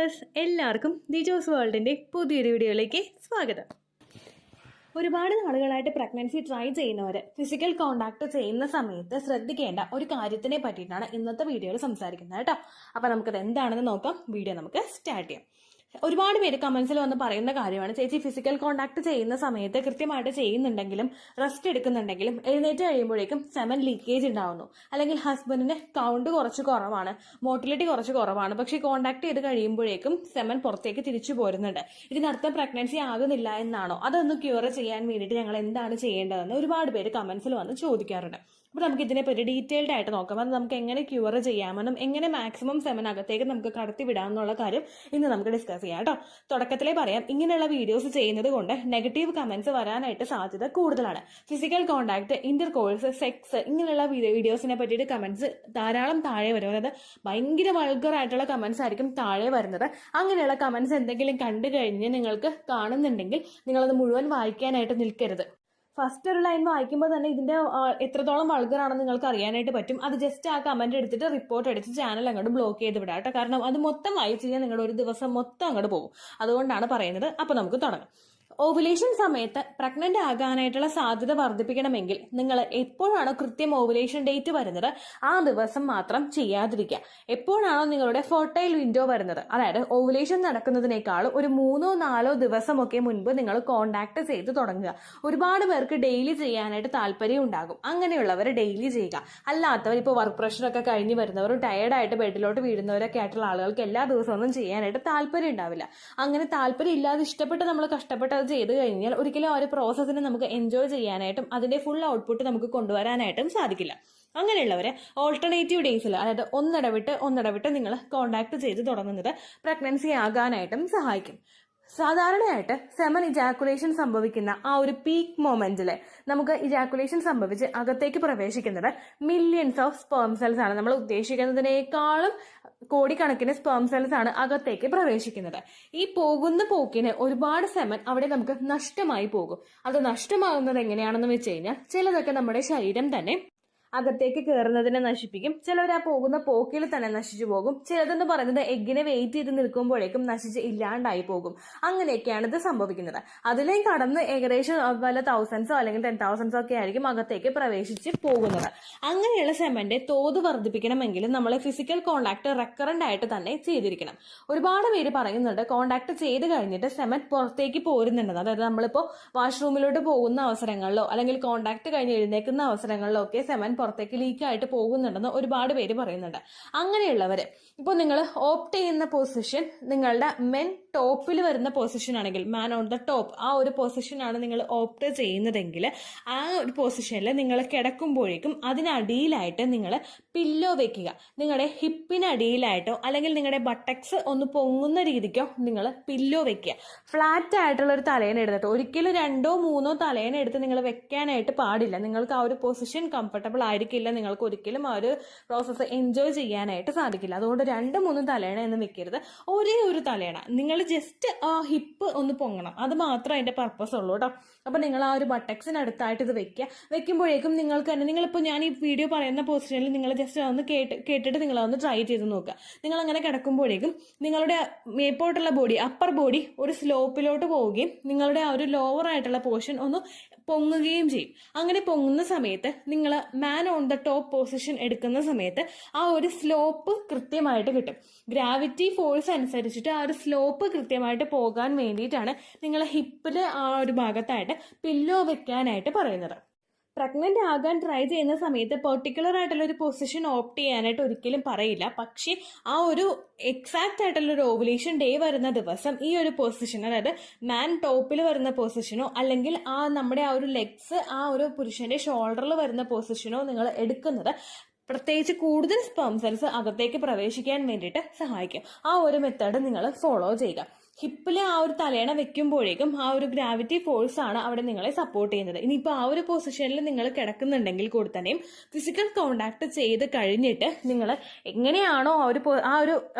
Viewers, എല്ലാവർക്കും ദിജോസ് വേൾഡിൻ്റെ പുതിയൊരു വീഡിയോയിലേക്ക് സ്വാഗതം. ഒരുപാട് നാളുകളായിട്ട് പ്രഗ്നൻസി ട്രൈ ചെയ്യുന്നവർ ഫിസിക്കൽ കോണ്ടാക്ട് ചെയ്യുന്ന സമയത്ത് ശ്രദ്ധിക്കേണ്ട ഒരു കാര്യത്തിനെ പറ്റിയിട്ടാണ് ഇന്നത്തെ വീഡിയോയിൽ സംസാരിക്കുന്നത് കേട്ടോ. അപ്പോൾ നമുക്കത് എന്താണെന്ന് നോക്കാം. വീഡിയോ നമുക്ക് സ്റ്റാർട്ട് ചെയ്യാം. ഒരുപാട് പേര് കമന്റ്സിൽ വന്ന് പറയുന്ന കാര്യമാണ്, ചേച്ചി ഫിസിക്കൽ കോണ്ടാക്ട് ചെയ്യുന്ന സമയത്ത് കൃത്യമായിട്ട് ചെയ്യുന്നുണ്ടെങ്കിലും റെസ്റ്റ് എടുക്കുന്നുണ്ടെങ്കിലും എഴുന്നേറ്റ് കഴിയുമ്പോഴേക്കും സെമൻ ലീക്കേജ് ഉണ്ടാവുന്നു, അല്ലെങ്കിൽ ഹസ്ബൻഡിന് കൗണ്ട് കുറച്ച് കുറവാണ്, മോട്ടിലിറ്റി കുറച്ച് കുറവാണ്, പക്ഷേ കോണ്ടാക്ട് ചെയ്ത് കഴിയുമ്പോഴേക്കും സെമൻ പുറത്തേക്ക് തിരിച്ചു പോരുന്നുണ്ട്. ഇതിനർത്ഥം പ്രഗ്നൻസി ആകുന്നില്ല എന്നാണോ? അതൊന്ന് ക്യൂർ ചെയ്യാൻ വേണ്ടിയിട്ട് ഞങ്ങൾ എന്താണ് ചെയ്യേണ്ടതെന്ന് ഒരുപാട് പേര് കമന്റ്സിൽ വന്ന് ചോദിക്കാറുണ്ട്. അപ്പോൾ നമുക്ക് ഇതിനെപ്പറ്റി ഡീറ്റെയിൽഡ് ആയിട്ട് നോക്കാം. അത് നമുക്ക് എങ്ങനെ ക്യൂർ ചെയ്യാമെന്നും എങ്ങനെ മാക്സിമം സെമൻ അകത്തേക്ക് നമുക്ക് കടത്തിവിടാമെന്നുള്ള കാര്യം ഇന്ന് നമുക്ക് ഡിസ്കസ് ചെയ്യാം കേട്ടോ. തുടക്കത്തിലേ പറയാം, ഇങ്ങനെയുള്ള വീഡിയോസ് ചെയ്യുന്നത് കൊണ്ട് നെഗറ്റീവ് കമന്റ്സ് വരാനായിട്ട് സാധ്യത കൂടുതലാണ്. Physical contact, Inter course, sex ഇങ്ങനെയുള്ള വീഡിയോസിനെ പറ്റിയിട്ട് കമന്റ്സ് ധാരാളം താഴെ വരും. അതായത് ഭയങ്കര വൾഗർ ആയിട്ടുള്ള കമന്റ്സ് ആയിരിക്കും താഴെ വരുന്നത്. അങ്ങനെയുള്ള കമന്റ്സ് എന്തെങ്കിലും കണ്ടു കഴിഞ്ഞ് നിങ്ങൾക്ക് കാണുന്നുണ്ടെങ്കിൽ നിങ്ങളത് മുഴുവൻ വായിക്കാനായിട്ട് നിൽക്കരുത്. ഫസ്റ്റ് ഒരു ലൈൻ വായിക്കുമ്പോൾ തന്നെ ഇതിന്റെ എത്രത്തോളം വൾഗറാണെന്ന് നിങ്ങൾക്ക് അറിയാനായിട്ട് പറ്റും. അത് ജസ്റ്റ് ആ കമന്റ് എടുത്തിട്ട് റിപ്പോർട്ട് അടിച്ച് ചാനൽ അങ്ങോട്ട് ബ്ലോക്ക് ചെയ്ത് വിടാം കേട്ടോ. കാരണം അത് മൊത്തം വായിച്ചു കഴിഞ്ഞാൽ നിങ്ങളുടെ ഒരു ദിവസം മൊത്തം അങ്ങോട്ട് പോകും. അതുകൊണ്ടാണ് പറയുന്നത്. അപ്പൊ നമുക്ക് തുടങ്ങാം. ഓവുലേഷൻ സമയത്ത് പ്രഗ്നന്റ് ആകാനായിട്ടുള്ള സാധ്യത വർദ്ധിപ്പിക്കണമെങ്കിൽ നിങ്ങൾ എപ്പോഴാണോ കൃത്യം ഓവുലേഷൻ ഡേറ്റ് വരുന്നത് ആ ദിവസം മാത്രം ചെയ്യാതിരിക്കുക. എപ്പോഴാണോ നിങ്ങളുടെ ഫെർട്ടൈൽ വിൻഡോ വരുന്നത്, അതായത് ഓവുലേഷൻ നടക്കുന്നതിനേക്കാളും ഒരു 3-4 ദിവസമൊക്കെ മുൻപ് നിങ്ങൾ കോണ്ടാക്ട് ചെയ്ത് തുടങ്ങുക. ഒരുപാട് പേർക്ക് ഡെയിലി ചെയ്യാനായിട്ട് താല്പര്യം ഉണ്ടാകും. അങ്ങനെയുള്ളവർ ഡെയിലി ചെയ്യുക. അല്ലാത്തവർ ഇപ്പോൾ വർക്ക് പ്രഷറൊക്കെ കഴിഞ്ഞ് വരുന്നവരും ടയേർഡായിട്ട് ബെഡിലോട്ട് വീഴുന്നവരൊക്കെ ആയിട്ടുള്ള ആളുകൾക്ക് എല്ലാ ദിവസമൊന്നും ചെയ്യാനായിട്ട് താല്പര്യം ഉണ്ടാവില്ല. അങ്ങനെ താല്പര്യം ഇല്ലാതെ ഇഷ്ടപ്പെട്ട് നമ്മൾ കഷ്ടപ്പെട്ട് ചെയ്ത് കഴിഞ്ഞാൽ ഒരിക്കലും ആ ഒരു പ്രോസസ്സിനെ നമുക്ക് എൻജോയ് ചെയ്യാനായിട്ടും അതിന്റെ ഫുൾ ഔട്ട്പുട്ട് നമുക്ക് കൊണ്ടുവരാനായിട്ടും സാധിക്കില്ല. അങ്ങനെയുള്ളവരെ ഓൾട്ടർനേറ്റീവ് ഡേയ്സിൽ, അതായത് ഒന്നിടവിട്ട് നിങ്ങൾ കോണ്ടാക്ട് ചെയ്ത് തുടങ്ങുന്നത് പ്രഗ്നൻസി ആകാനായിട്ടും സഹായിക്കും. സാധാരണയായിട്ട് സെമൻ ഇജാക്കുലേഷൻ സംഭവിക്കുന്ന ആ ഒരു പീക്ക് മൊമെന്റിൽ നമുക്ക് ഇജാക്കുലേഷൻ സംഭവിച്ച് അകത്തേക്ക് പ്രവേശിക്കുന്നത് മില്യൺസ് ഓഫ് സ്പേം സെൽസ് ആണ്. നമ്മൾ ഉദ്ദേശിക്കുന്നതിനേക്കാളും കോടിക്കണക്കിന് സ്പേം സെൽസ് ആണ് അകത്തേക്ക് പ്രവേശിക്കുന്നത്. ഈ പോകുന്ന പോക്കിന് ഒരുപാട് സെമൻ അവിടെ നമുക്ക് നഷ്ടമായി പോകും. അത് നഷ്ടമാകുന്നത് എങ്ങനെയാണെന്ന് വെച്ച് കഴിഞ്ഞാൽ ചിലതൊക്കെ നമ്മുടെ ശരീരം തന്നെ അകത്തേക്ക് കയറുന്നതിനെ നശിപ്പിക്കും. ചിലവർ ആ പോകുന്ന പോക്കിൽ തന്നെ നശിച്ചു പോകും. ചിലതെന്ന് പറയുന്നത് എഗ്ഗിനെ വെയിറ്റ് ചെയ്ത് നിൽക്കുമ്പോഴേക്കും നശിച്ച് ഇല്ലാണ്ടായി പോകും. അങ്ങനെയൊക്കെയാണ് ഇത് സംഭവിക്കുന്നത്. അതിലേയും കടന്ന് ഏകദേശം വല്ല തൗസൻഡ്സോ അല്ലെങ്കിൽ 10,000s ഒക്കെ ആയിരിക്കും അകത്തേക്ക് പ്രവേശിച്ച് പോകുന്നത്. അങ്ങനെയുള്ള സെമന്റെ തോത് വർദ്ധിപ്പിക്കണമെങ്കിൽ നമ്മൾ ഫിസിക്കൽ കോണ്ടാക്ട് റെക്കറന്റ് ആയിട്ട് തന്നെ ചെയ്തിരിക്കണം. ഒരുപാട് പേര് പറയുന്നുണ്ട് കോണ്ടാക്ട് ചെയ്ത് കഴിഞ്ഞിട്ട് സെമൻ പുറത്തേക്ക് പോരുന്നുണ്ടെന്ന്. അതായത് നമ്മളിപ്പോൾ വാഷ്റൂമിലോട്ട് പോകുന്ന അവസരങ്ങളിലോ അല്ലെങ്കിൽ കോണ്ടാക്ട് കഴിഞ്ഞ് എഴുന്നേക്കുന്ന അവസരങ്ങളിലോ ഒക്കെ സെമൻ പുറത്തേക്ക് ലീക്കായിട്ട് പോകുന്നുണ്ടെന്ന് ഒരുപാട് പേര് പറയുന്നുണ്ട്. അങ്ങനെയുള്ളവര് ഇപ്പോൾ നിങ്ങൾ ഓപ്റ്റ് ചെയ്യുന്ന പൊസിഷൻ നിങ്ങളുടെ മെൻ ടോപ്പിൽ വരുന്ന പൊസിഷൻ ആണെങ്കിൽ, മാൻ ഓൺ ദ ടോപ്പ് ആ ഒരു പൊസിഷനാണ് നിങ്ങൾ ഓപ്റ്റ് ചെയ്യുന്നതെങ്കിൽ ആ ഒരു പൊസിഷനിൽ നിങ്ങൾ കിടക്കുമ്പോഴേക്കും അതിനടിയിലായിട്ട് നിങ്ങൾ പില്ലോ വെക്കുക. നിങ്ങളുടെ ഹിപ്പിനടിയിലായിട്ടോ അല്ലെങ്കിൽ നിങ്ങളുടെ ബട്ടക്സ് ഒന്ന് പൊങ്ങുന്ന രീതിക്കോ നിങ്ങൾ പില്ലോ വെക്കുക. ഫ്ലാറ്റ് ആയിട്ടുള്ള ഒരു തലേന എടുത്തിട്ട്, ഒരിക്കലും 2-3 തലേന എടുത്ത് നിങ്ങൾ വെക്കാനായിട്ട് പാടില്ല. നിങ്ങൾക്ക് ആ ഒരു പൊസിഷൻ കംഫർട്ടബിൾ ആയിരിക്കില്ല. നിങ്ങൾക്ക് ഒരിക്കലും ആ ഒരു പ്രോസസ്സ് എൻജോയ് ചെയ്യാനായിട്ട് സാധിക്കില്ല. അതുകൊണ്ട് 2-3 തലേണ എന്ന് വെക്കരുത്. ഒരേ ഒരു തലേണ നിങ്ങൾ ജസ്റ്റ് ആ ഹിപ്പ് ഒന്ന് പൊങ്ങണം. അത് മാത്രം അതിന്റെ പർപ്പസ് ഉള്ളൂ കേട്ടോ. അപ്പൊ നിങ്ങൾ ആ ഒരു ബട്ടക്സിനടുത്തായിട്ട് ഇത് വെക്കുക. വെക്കുമ്പോഴേക്കും നിങ്ങൾക്ക് തന്നെ, നിങ്ങളിപ്പോൾ ഞാൻ ഈ വീഡിയോ പറയുന്ന പൊസിഷനിൽ നിങ്ങൾ ജസ്റ്റ് ഒന്ന് കേട്ടിട്ട് നിങ്ങളൊന്ന് ട്രൈ ചെയ്ത് നോക്കുക. നിങ്ങൾ അങ്ങനെ കിടക്കുമ്പോഴേക്കും നിങ്ങളുടെ മേപ്പോട്ടുള്ള ബോഡി, അപ്പർ ബോഡി ഒരു സ്ലോപ്പിലോട്ട് പോവുകയും നിങ്ങളുടെ ആ ഒരു ലോവർ ആയിട്ടുള്ള പോർഷൻ ഒന്ന് പൊങ്ങുകയും ചെയ്യും. അങ്ങനെ പൊങ്ങുന്ന സമയത്ത് നിങ്ങൾ മാൻ ഓൺ ദ ടോപ്പ് പൊസിഷൻ എടുക്കുന്ന സമയത്ത് ആ ഒരു സ്ലോപ്പ് കൃത്യമായിട്ട് കിട്ടും. ഗ്രാവിറ്റി ഫോഴ്സ് അനുസരിച്ചിട്ട് ആ ഒരു സ്ലോപ്പ് കൃത്യമായിട്ട് പോകാൻ വേണ്ടിയിട്ടാണ് നിങ്ങൾ ഹിപ്പിൽ ആ ഒരു ഭാഗത്തായിട്ട് പില്ലോ വെക്കാനായിട്ട് പറയുന്നത്. പ്രഗ്നന്റ് ആകാൻ ട്രൈ ചെയ്യുന്ന സമയത്ത് പെർട്ടിക്കുലർ ആയിട്ടുള്ള ഒരു പൊസിഷൻ ഓപ്റ്റ് ചെയ്യാനായിട്ട് ഒരിക്കലും പറയില്ല. പക്ഷേ ആ ഒരു എക്സാക്ട് ആയിട്ടുള്ള ഒരു ഓവുലേഷൻ ഡേ വരുന്ന ദിവസം ഈ ഒരു പൊസിഷൻ, അതായത് മാൻ ടോപ്പിൽ വരുന്ന പൊസിഷനോ അല്ലെങ്കിൽ നമ്മുടെ ആ ഒരു ലെഗ്സ് ആ ഒരു പുരുഷന്റെ ഷോൾഡറിൽ വരുന്ന പൊസിഷനോ നിങ്ങൾ എടുക്കുന്നത് പ്രത്യേകിച്ച് കൂടുതൽ സ്പേം സെൽസ് അകത്തേക്ക് പ്രവേശിക്കാൻ വേണ്ടിയിട്ട് സഹായിക്കും. ആ ഒരു മെത്തേഡ് നിങ്ങൾ ഫോളോ ചെയ്യുക. ഹിപ്പിൽ ആ ഒരു തലയണ വെക്കുമ്പോഴേക്കും ആ ഒരു ഗ്രാവിറ്റി ഫോഴ്സ് ആണ് അവിടെ നിങ്ങളെ സപ്പോർട്ട് ചെയ്യുന്നത്. ഇനിയിപ്പോൾ ആ ഒരു പൊസിഷനിൽ നിങ്ങൾ കിടക്കുന്നുണ്ടെങ്കിൽ കൂടി തന്നെയും ഫിസിക്കൽ കോണ്ടാക്ട് ചെയ്ത് കഴിഞ്ഞിട്ട് നിങ്ങൾ എങ്ങനെയാണോ ആ ഒരു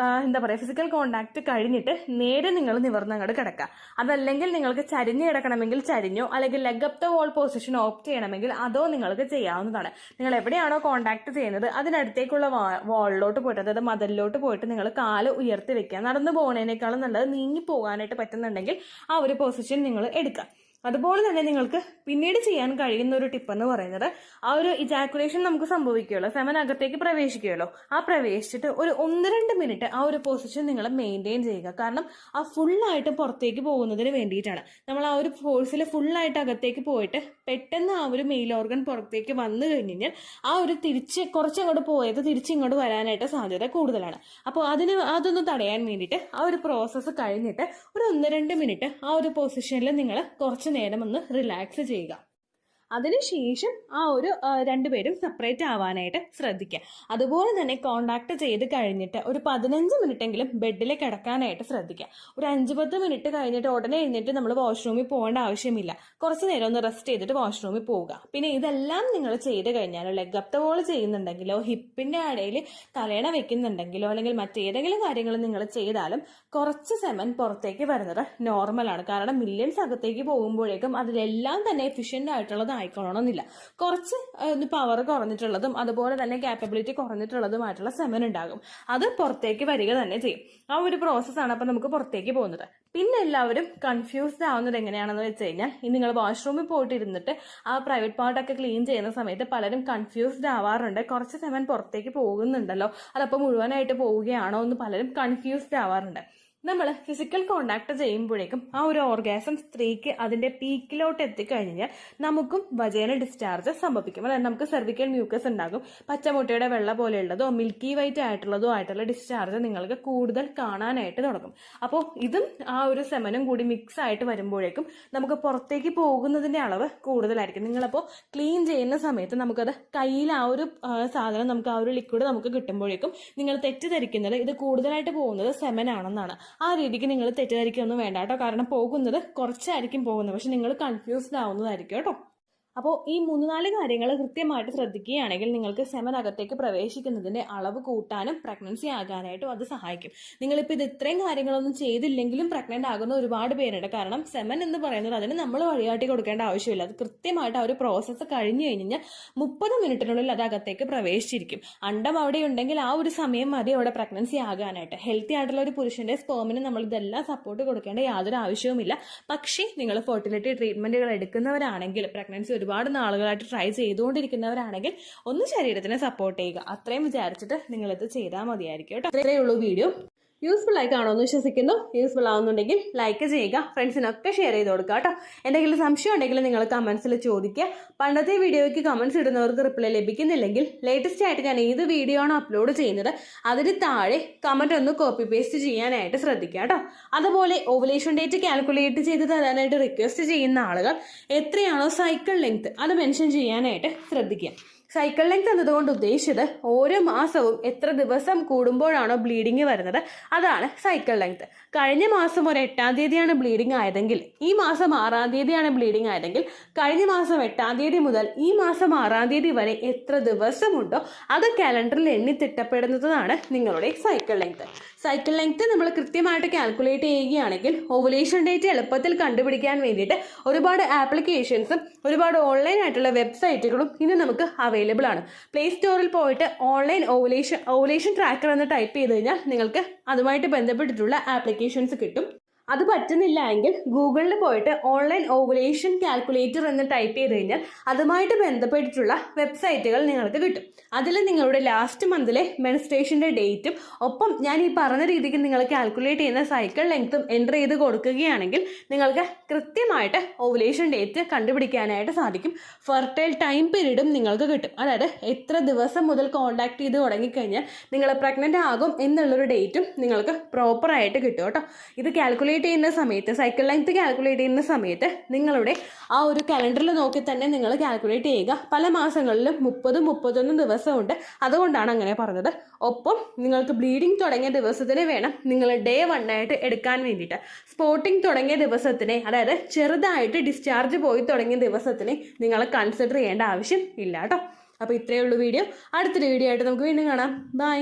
എന്താ പറയുക ഫിസിക്കൽ കോണ്ടാക്ട് കഴിഞ്ഞിട്ട് നേരെ നിങ്ങൾ നിവർന്നങ്ങോട്ട് കിടക്കുക. അതല്ലെങ്കിൽ നിങ്ങൾക്ക് ചരിഞ്ഞ് കിടക്കണമെങ്കിൽ ചരിഞ്ഞോ, അല്ലെങ്കിൽ leg up the wall position opt ചെയ്യണമെങ്കിൽ അതോ നിങ്ങൾക്ക് ചെയ്യാവുന്നതാണ്. നിങ്ങൾ എവിടെയാണോ കോണ്ടാക്ട് ചെയ്യുന്നത് അതിനടുത്തേക്കുള്ള വാളിലോട്ട് പോയിട്ട്, അതായത് മതിലിലോട്ട് പോയിട്ട് നിങ്ങൾ കാല് ഉയർത്തി വെക്കുക. നടന്നു പോകുന്നതിനേക്കാളും നല്ലത് നീങ്ങി പോകാനായിട്ട് പറ്റുന്നുണ്ടെങ്കിൽ ആ ഒരു പൊസിഷൻ നിങ്ങൾ എടുക്കുക. അതുപോലെ തന്നെ നിങ്ങൾക്ക് പിന്നീട് ചെയ്യാൻ കഴിയുന്ന ഒരു ടിപ്പ് എന്ന് പറയുന്നത്, ആ ഒരു ഇജാക്കുലേഷൻ നമുക്ക് സംഭവിക്കുകയുള്ളൂ, സെമൻ അകത്തേക്ക് പ്രവേശിക്കുകയുള്ളൂ. ആ പ്രവേശിച്ചിട്ട് ഒരു 1-2 മിനിറ്റ് ആ ഒരു പൊസിഷൻ നിങ്ങൾ മെയിൻറ്റെയിൻ ചെയ്യുക. കാരണം ആ ഫുള്ളായിട്ട് പുറത്തേക്ക് പോകുന്നതിന് വേണ്ടിയിട്ടാണ്. നമ്മൾ ആ ഒരു ഫോഴ്സിൽ ഫുള്ളായിട്ട് അകത്തേക്ക് പോയിട്ട് പെട്ടെന്ന് ആ ഒരു മെയിൽ ഓർഗൻ പുറത്തേക്ക് വന്നു കഴിഞ്ഞാൽ ആ ഒരു കുറച്ചങ്ങോട്ട് പോയത് തിരിച്ചിങ്ങോട്ട് വരാനായിട്ട് സാധ്യത കൂടുതലാണ്. അപ്പോൾ അതൊന്ന് തടയാൻ വേണ്ടിയിട്ട് ആ ഒരു പ്രോസസ്സ് കഴിഞ്ഞിട്ട് ഒരു 1-2 മിനിറ്റ് ആ ഒരു പൊസിഷനിൽ നിങ്ങൾ കുറച്ച് നേരം ഒന്ന് റിലാക്സ് ചെയ്യുക. അതിനുശേഷം ആ ഒരു രണ്ടുപേരും സെപ്പറേറ്റ് ആവാനായിട്ട് ശ്രദ്ധിക്കുക. അതുപോലെ തന്നെ കോണ്ടാക്ട് ചെയ്ത് കഴിഞ്ഞിട്ട് ഒരു 15 മിനിറ്റെങ്കിലും ബെഡിൽ കിടക്കാനായിട്ട് ശ്രദ്ധിക്കുക. ഒരു 5-10 മിനിറ്റ് കഴിഞ്ഞിട്ട് ഉടനെ എഴുന്നേറ്റ് നമ്മൾ വാഷ്റൂമിൽ പോകേണ്ട ആവശ്യമില്ല. കുറച്ച് നേരം ഒന്ന് റെസ്റ്റ് ചെയ്തിട്ട് വാഷ്റൂമിൽ പോവുക. പിന്നെ ഇതെല്ലാം നിങ്ങൾ ചെയ്ത് കഴിഞ്ഞാലോ, ലെഗ് അപ്പ് ദ വോൾ ചെയ്യുന്നുണ്ടെങ്കിലോ, ഹിപ്പിന്റെ ഇടയിൽ തലയണ വെക്കുന്നുണ്ടെങ്കിലോ, അല്ലെങ്കിൽ മറ്റേതെങ്കിലും കാര്യങ്ങൾ നിങ്ങൾ ചെയ്താലും കുറച്ച് സെമൻ പുറത്തേക്ക് വരുന്നത് നോർമലാണ്. കാരണം മില്യൺസ് അകത്തേക്ക് പോകുമ്പോഴേക്കും അതിലെല്ലാം തന്നെ എഫിഷ്യന്റ് ആയിട്ടുള്ളത് ആയിക്കോണമെന്നില്ല. കുറച്ച് പവർ കുറഞ്ഞിട്ടുള്ളതും അതുപോലെ തന്നെ കാപ്പബിലിറ്റി കുറഞ്ഞിട്ടുള്ളതുമായിട്ടുള്ള സെമൻ ഉണ്ടാകും. അത് പുറത്തേക്ക് വരിക തന്നെ ചെയ്യും. ആ ഒരു പ്രോസസ്സാണ് അപ്പം നമുക്ക് പുറത്തേക്ക് പോകുന്നത്. പിന്നെ എല്ലാവരും കൺഫ്യൂസ്ഡ് ആവുന്നത് എങ്ങനെയാണെന്ന് വെച്ച് കഴിഞ്ഞാൽ, നിങ്ങൾ വാഷ്റൂമിൽ പോയിട്ട് ഇരുന്നിട്ട് ആ പ്രൈവറ്റ് പാർട്ടൊക്കെ ക്ലീൻ ചെയ്യുന്ന സമയത്ത് പലരും കൺഫ്യൂസ്ഡ് ആവാറുണ്ട്. കുറച്ച് സെമൻ പുറത്തേക്ക് പോകുന്നുണ്ടല്ലോ, അതപ്പോൾ മുഴുവനായിട്ട് പോവുകയാണോ എന്ന് പലരും കൺഫ്യൂസ്ഡ് ആവാറുണ്ട്. നമ്മൾ ഫിസിക്കൽ കോണ്ടാക്ട് ചെയ്യുമ്പോഴേക്കും ആ ഒരു ഓർഗാസം സ്ത്രീക്ക് അതിന്റെ പീക്കിലോട്ട് എത്തിക്കഴിഞ്ഞാൽ നമുക്കും വജൈനൽ ഡിസ്ചാർജ് സംഭവിക്കും. അതായത് നമുക്ക് സെർവിക്കൽ മ്യൂക്കസ് ഉണ്ടാകും. പച്ചമുട്ടയുടെ വെള്ള പോലെയുള്ളതോ മിൽക്കി വൈറ്റ് ആയിട്ടുള്ള ഡിസ്ചാർജ് നിങ്ങൾക്ക് കൂടുതൽ കാണാനായിട്ട് തുടങ്ങും. അപ്പോൾ ഇതും ആ ഒരു സെമനും കൂടി മിക്സ് ആയിട്ട് വരുമ്പോഴേക്കും നമുക്ക് പുറത്തേക്ക് പോകുന്നതിന്റെ അളവ് കൂടുതലായിരിക്കും. നിങ്ങളപ്പോൾ ക്ലീൻ ചെയ്യുന്ന സമയത്ത് നമുക്കത് കയ്യിൽ ആ ഒരു സാധനം നമുക്ക് ആ ഒരു ലിക്വിഡ് നമുക്ക് കിട്ടുമ്പോഴേക്കും നിങ്ങൾ തെറ്റിദ്ധരിക്കുന്നത് ഇത് കൂടുതലായിട്ട് പോകുന്നത് സെമൻ ആണെന്നാണ്. ആ രീതിക്ക് നിങ്ങൾ തെറ്റിദ്ധരിക്കൊന്നും വേണ്ട കേട്ടോ. കാരണം പോകുന്നത് കുറച്ചായിരിക്കും പോകുന്നത്, പക്ഷെ നിങ്ങൾ കൺഫ്യൂസ്ഡ് ആവുന്നതായിരിക്കും കേട്ടോ. അപ്പോൾ ഈ 3-4 കാര്യങ്ങൾ കൃത്യമായിട്ട് ശ്രദ്ധിക്കുകയാണെങ്കിൽ നിങ്ങൾക്ക് സെമൻ അകത്തേക്ക് പ്രവേശിക്കുന്നതിന്റെ അളവ് കൂട്ടാനും പ്രഗ്നൻസി ആകാനായിട്ടും അത് സഹായിക്കും. നിങ്ങളിപ്പോൾ ഇത് ഇത്രയും കാര്യങ്ങളൊന്നും ചെയ്തില്ലെങ്കിലും പ്രഗ്നന്റ് ആകുന്ന ഒരുപാട് പേരുണ്ട്. കാരണം സെമൻ എന്ന് പറയുന്നത് അതിന് നമ്മൾ വഴികാട്ടി കൊടുക്കേണ്ട ആവശ്യമില്ല. അത് കൃത്യമായിട്ട് ആ ഒരു പ്രോസസ്സ് കഴിഞ്ഞു കഴിഞ്ഞാൽ 30 മിനിറ്റിനുള്ളിൽ അത് അകത്തേക്ക് പ്രവേശിച്ചിരിക്കും. അണ്ടം അവിടെ ഉണ്ടെങ്കിൽ ആ ഒരു സമയം മതി അവിടെ പ്രഗ്നൻസി ആകാനായിട്ട്. ഹെൽത്തി ആയിട്ടുള്ള ഒരു പുരുഷന്റെ സ്പേമിന് നമ്മൾ ഇതെല്ലാം സപ്പോർട്ട് കൊടുക്കേണ്ട യാതൊരു ആവശ്യവുമില്ല. പക്ഷേ നിങ്ങൾ ഫെർട്ടിലിറ്റി ട്രീറ്റ്മെന്റുകൾ എടുക്കുന്നവരാണെങ്കിൽ, പ്രഗ്നൻസി ഒരുപാട് നാളുകളായിട്ട് ട്രൈ ചെയ്തുകൊണ്ടിരിക്കുന്നവരാണെങ്കിൽ ഒന്ന് ശരീരത്തിനെ സപ്പോർട്ട് ചെയ്യുക. അത്രയും വിചാരിച്ചിട്ട് നിങ്ങളിത് ചെയ്താൽ മതിയായിരിക്കും കേട്ടോ. അത്രയേ ഉള്ളൂ വീഡിയോ. യൂസ്ഫുൾ ആയി കാണുമെന്ന് വിശ്വസിക്കുന്നു. യൂസ്ഫുൾ ആവുന്നുണ്ടെങ്കിൽ ലൈക്ക് ചെയ്യുക, ഫ്രണ്ട്സിനൊക്കെ ഷെയർ ചെയ്ത് കൊടുക്കുക കേട്ടോ. എന്തെങ്കിലും സംശയം ഉണ്ടെങ്കിൽ നിങ്ങൾ കമൻസിൽ ചോദിക്കുക. പണ്ടത്തെ വീഡിയോയ്ക്ക് കമൻസ് ഇടുന്നവർക്ക് റിപ്ലൈ ലഭിക്കുന്നില്ലെങ്കിൽ ലേറ്റസ്റ്റ് ആയിട്ട് ഞാൻ ഏത് വീഡിയോ ആണോ അപ്ലോഡ് ചെയ്യുന്നത് അതിന് താഴെ കമൻറ്റ് ഒന്ന് കോപ്പി പേസ്റ്റ് ചെയ്യാനായിട്ട് ശ്രദ്ധിക്കുക കേട്ടോ. അതുപോലെ ഓവുലേഷൻ ഡേറ്റ് കാൽക്കുലേറ്റ് ചെയ്ത് തരാനായിട്ട് റിക്വസ്റ്റ് ചെയ്യുന്ന ആളുകൾ എത്രയാണോ സൈക്കിൾ ലെങ്ത് അത് മെൻഷൻ ചെയ്യാനായിട്ട് ശ്രദ്ധിക്കുക. സൈക്കിൾ ലെങ്ത് എന്നതുകൊണ്ട് ഉദ്ദേശിച്ചത് ഓരോ മാസവും എത്ര ദിവസം കൂടുമ്പോഴാണോ ബ്ലീഡിങ് വരുന്നത് അതാണ് സൈക്കിൾ ലെങ്ത്. കഴിഞ്ഞ മാസം ഒരു 8-ാം തീയതിയാണ് ബ്ലീഡിങ് ആയതെങ്കിൽ ഈ മാസം 6-ാം തീയതിയാണ് ബ്ലീഡിങ് ആയതെങ്കിൽ കഴിഞ്ഞ മാസം 8-ാം തീയതി മുതൽ ഈ മാസം 6-ാം തീയതി വരെ എത്ര ദിവസമുണ്ടോ അത് കാലണ്ടറിൽ എണ്ണി തിട്ടപ്പെടുന്നതാണ് നിങ്ങളുടെ സൈക്കിൾ ലെങ്ത്. സൈക്കിൾ ലെങ്ത് നമ്മൾ കൃത്യമായിട്ട് കാൽക്കുലേറ്റ് ചെയ്യുകയാണെങ്കിൽ ഓവുലേഷൻ ഡേറ്റ് എളുപ്പത്തിൽ കണ്ടുപിടിക്കാൻ വേണ്ടിയിട്ട് ഒരുപാട് ആപ്ലിക്കേഷൻസും ഒരുപാട് ഓൺലൈൻ ആയിട്ടുള്ള വെബ്സൈറ്റുകളും ഇന്ന് നമുക്ക് അവൈലബിൾ ആണ്. പ്ലേ സ്റ്റോറിൽ പോയിട്ട് ഓൺലൈൻ ഓവുലേഷൻ ട്രാക്കർ എന്ന് ടൈപ്പ് ചെയ്ത് കഴിഞ്ഞാൽ നിങ്ങൾക്ക് അതുമായിട്ട് ബന്ധപ്പെട്ടിട്ടുള്ള ആപ്ലിക്കേഷൻസ് കിട്ടും. അത് പറ്റുന്നില്ല എങ്കിൽ ഗൂഗിളിൽ പോയിട്ട് ഓൺലൈൻ ഓവുലേഷൻ കാൽക്കുലേറ്റർ എന്ന് ടൈപ്പ് ചെയ്ത് കഴിഞ്ഞാൽ അതുമായിട്ട് ബന്ധപ്പെട്ടിട്ടുള്ള വെബ്സൈറ്റുകൾ നിങ്ങൾക്ക് കിട്ടും. അതിൽ നിങ്ങളുടെ ലാസ്റ്റ് മന്തിലെ മെൻസ്ട്രേഷൻ്റെ ഡേറ്റും ഒപ്പം ഞാൻ ഈ പറഞ്ഞ രീതിക്ക് നിങ്ങൾ കാൽക്കുലേറ്റ് ചെയ്യുന്ന സൈക്കിൾ ലെങ്ത്തും എൻ്റർ ചെയ്ത് കൊടുക്കുകയാണെങ്കിൽ നിങ്ങൾക്ക് കൃത്യമായിട്ട് ഓവുലേഷൻ ഡേറ്റ് കണ്ടുപിടിക്കാനായിട്ട് സാധിക്കും. ഫെർട്ടൈൽ ടൈം പീരീഡും നിങ്ങൾക്ക് കിട്ടും. അതായത് എത്ര ദിവസം മുതൽ കോൺടാക്ട് ചെയ്ത് തുടങ്ങിക്കഴിഞ്ഞാൽ നിങ്ങൾ പ്രഗ്നൻ്റ് ആകും എന്നുള്ളൊരു ഡേറ്റും നിങ്ങൾക്ക് പ്രോപ്പറായിട്ട് കിട്ടും കേട്ടോ. ഇത് കാൽക്കുലേറ്റ് കാൽക്കുലേറ്റ് ചെയ്യുന്ന സമയത്ത്, സൈക്കിൾ ലെങ്ത് കാൽക്കുലേറ്റ് ചെയ്യുന്ന സമയത്ത് നിങ്ങളുടെ ആ ഒരു കലണ്ടറിൽ നോക്കി തന്നെ നിങ്ങൾ കാൽക്കുലേറ്റ് ചെയ്യുക. പല മാസങ്ങളിലും 30-31 ദിവസമുണ്ട്, അതുകൊണ്ടാണ് അങ്ങനെ പറഞ്ഞത്. ഒപ്പം നിങ്ങൾക്ക് ബ്ലീഡിങ് തുടങ്ങിയ ദിവസത്തിന് വേണം നിങ്ങൾ Day 1 ആയിട്ട് എടുക്കാൻ വേണ്ടിയിട്ട്. സ്പോട്ടിങ് തുടങ്ങിയ ദിവസത്തിനെ, അതായത് ചെറുതായിട്ട് ഡിസ്ചാർജ് പോയി തുടങ്ങിയ ദിവസത്തിനെ നിങ്ങൾ കൺസിഡർ ചെയ്യേണ്ട ആവശ്യം ഇല്ല കേട്ടോ. അപ്പോൾ ഇത്രയേ ഉള്ളൂ വീഡിയോ. അടുത്തൊരു വീഡിയോ ആയിട്ട് നമുക്ക് വീണ്ടും കാണാം. ബൈ.